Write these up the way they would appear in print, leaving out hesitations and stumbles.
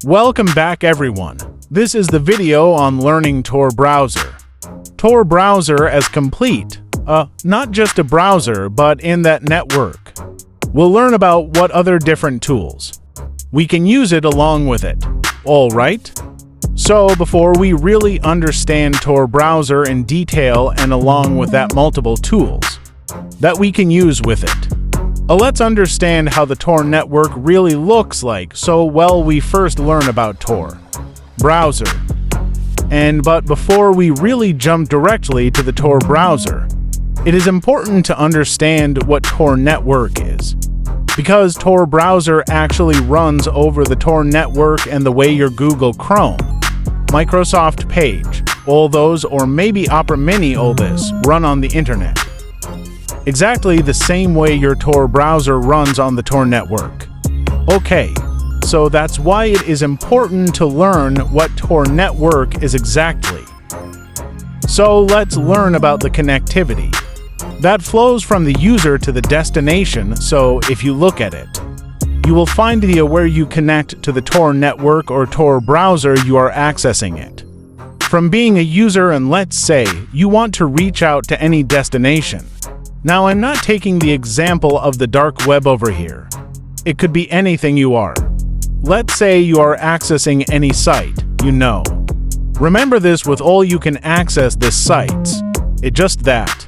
Welcome back everyone. This is the video on learning Tor browser. Tor browser as complete, not just a browser, but in that network. We'll learn about what other different tools we can use it along with it. All right? So before we really understand Tor browser in detail and along with that multiple tools that we can use with it, let's understand how the Tor network really looks like. We first learn about Tor browser. But before we really jump directly to the Tor browser, it is important to understand what Tor network is. Because Tor browser actually runs over the Tor network and the way your Google Chrome, Microsoft Page, all those, or maybe Opera Mini, all this, run on the internet. Exactly the same way your Tor browser runs on the Tor network. Okay, so that's why it is important to learn what Tor network is exactly. So let's learn about the connectivity that flows from the user to the destination. So if you look at it, you will find where you connect to the Tor network or Tor browser you are accessing it. From being a user, and let's say you want to reach out to any destination. Now I'm not taking the example of the dark web over here. It could be anything you are. Let's say you are accessing any site, Remember this, with all you can access this sites. It just that.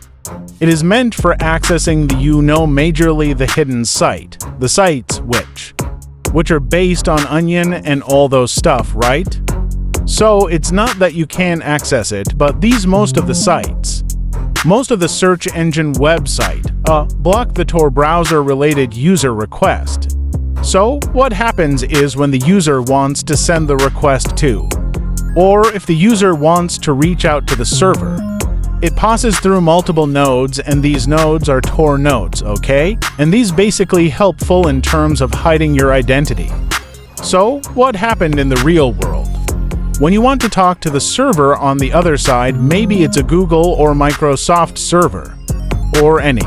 It is meant for accessing majorly the hidden site, the sites which are based on Onion and all those stuff, right? So it's not that you can access it, but most of the sites, most of the search engine website, block the Tor browser related user request. So what happens is when the user wants to send the request to, or if the user wants to reach out to the server, it passes through multiple nodes, and these nodes are Tor nodes, okay? And these basically helpful in terms of hiding your identity. So what happened in the real world? When you want to talk to the server on the other side, maybe it's a Google or Microsoft server, or any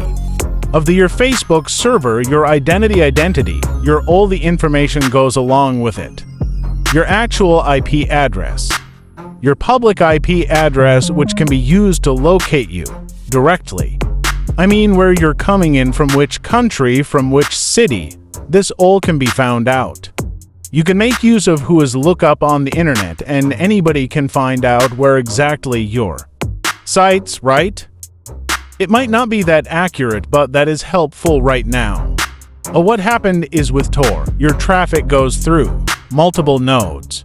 of your Facebook server, your identity, all the information goes along with it. Your actual IP address, your public IP address, which can be used to locate you directly. I mean, where you're coming in, from which country, from which city. This all can be found out. You can make use of who is look up on the internet, and anybody can find out where exactly your sites, right? It might not be that accurate, but that is helpful right now. What happened is with Tor, your traffic goes through multiple nodes.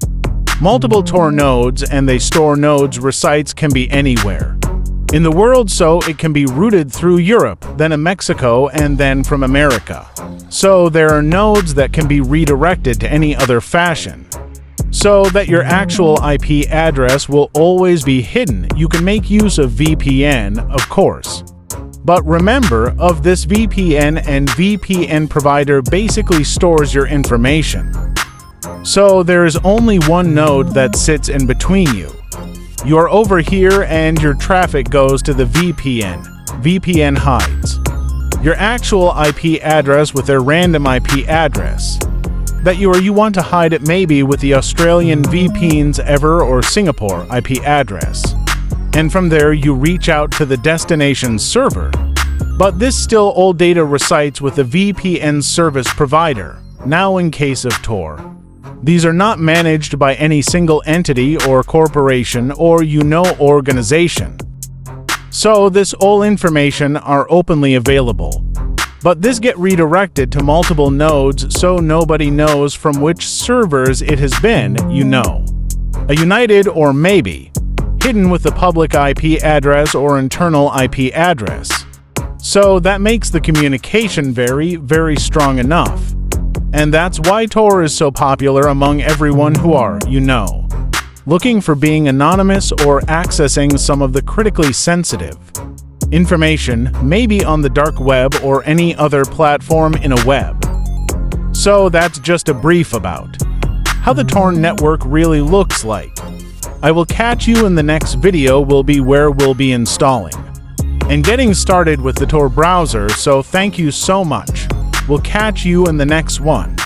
Multiple Tor nodes, and they store nodes where sites can be anywhere in the world, so it can be routed through Europe, then in Mexico, and then from America. So there are nodes that can be redirected to any other fashion, so that your actual IP address will always be hidden. You can make use of VPN, of course. But remember, of this VPN, and VPN provider basically stores your information. So there is only one node that sits in between you. You're over here and your traffic goes to the VPN. VPN hides your actual IP address with their random IP address that you want to hide it, maybe with the Australian VPN's ever or Singapore IP address. And from there you reach out to the destination server. But this still all data resides with the VPN service provider. Now in case of Tor, these are not managed by any single entity or corporation or organization. So this all information are openly available. But this get redirected to multiple nodes, so nobody knows from which servers it has been, a united or maybe hidden with the public IP address or internal IP address. So that makes the communication very, very strong enough. And that's why Tor is so popular among everyone who are, looking for being anonymous or accessing some of the critically sensitive information, maybe on the dark web or any other platform in a web. So that's just a brief about how the Tor network really looks like. I will catch you in the next video, will be where we'll be installing and getting started with the Tor browser. So thank you so much. We'll catch you in the next one.